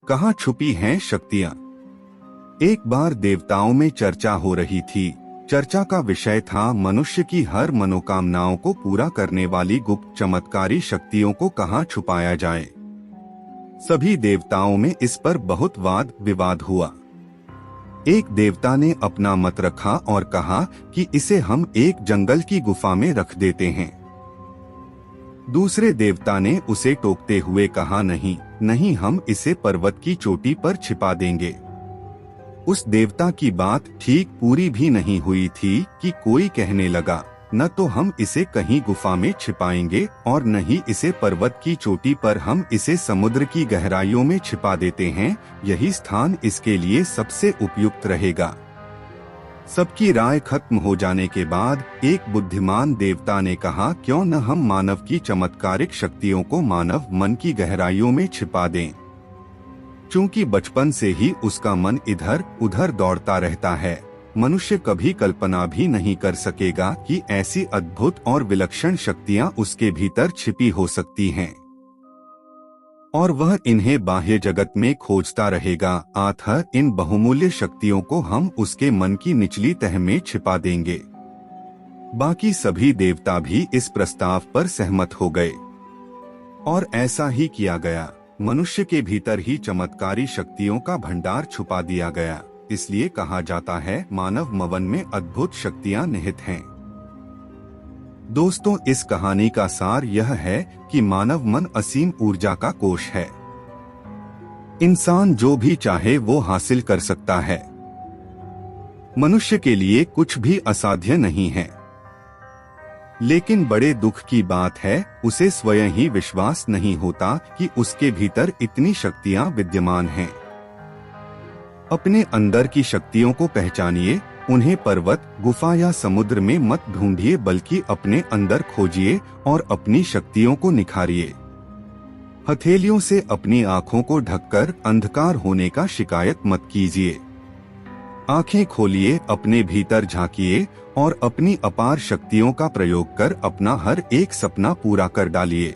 कहाँ छुपी हैं शक्तियाँ। एक बार देवताओं में चर्चा हो रही थी। चर्चा का विषय था मनुष्य की हर मनोकामनाओं को पूरा करने वाली गुप्त चमत्कारी शक्तियों को कहाँ छुपाया जाए। सभी देवताओं में इस पर बहुत वाद विवाद हुआ। एक देवता ने अपना मत रखा और कहा कि इसे हम एक जंगल की गुफा में रख देते हैं। दूसरे देवता ने उसे टोकते हुए कहा, नहीं नहीं, हम इसे पर्वत की चोटी पर छिपा देंगे। उस देवता की बात ठीक पूरी भी नहीं हुई थी कि कोई कहने लगा, न तो हम इसे कहीं गुफा में छिपाएंगे और न ही इसे पर्वत की चोटी पर, हम इसे समुद्र की गहराइयों में छिपा देते हैं। यही स्थान इसके लिए सबसे उपयुक्त रहेगा। सबकी राय खत्म हो जाने के बाद एक बुद्धिमान देवता ने कहा, क्यों न हम मानव की चमत्कारिक शक्तियों को मानव मन की गहराइयों में छिपा दें। चूंकि बचपन से ही उसका मन इधर उधर दौड़ता रहता है, मनुष्य कभी कल्पना भी नहीं कर सकेगा कि ऐसी अद्भुत और विलक्षण शक्तियां उसके भीतर छिपी हो सकती हैं, और वह इन्हें बाह्य जगत में खोजता रहेगा। अतः इन बहुमूल्य शक्तियों को हम उसके मन की निचली तह में छिपा देंगे। बाकी सभी देवता भी इस प्रस्ताव पर सहमत हो गए और ऐसा ही किया गया। मनुष्य के भीतर ही चमत्कारी शक्तियों का भंडार छुपा दिया गया। इसलिए कहा जाता है, मानव मवन में अद्भुत शक्तियां निहित हैं। दोस्तों, इस कहानी का सार यह है कि मानव मन असीम ऊर्जा का कोश है। इंसान जो भी चाहे वो हासिल कर सकता है। मनुष्य के लिए कुछ भी असाध्य नहीं है। लेकिन बड़े दुख की बात है, उसे स्वयं ही विश्वास नहीं होता कि उसके भीतर इतनी शक्तियां विद्यमान हैं। अपने अंदर की शक्तियों को पहचानिए। उन्हें पर्वत, गुफा या समुद्र में मत ढूंढिए, बल्कि अपने अंदर खोजिए और अपनी शक्तियों को निखारिए। हथेलियों से अपनी आंखों को ढककर अंधकार होने का शिकायत मत कीजिए। आंखें खोलिए, अपने भीतर झांकिए और अपनी अपार शक्तियों का प्रयोग कर अपना हर एक सपना पूरा कर डालिए।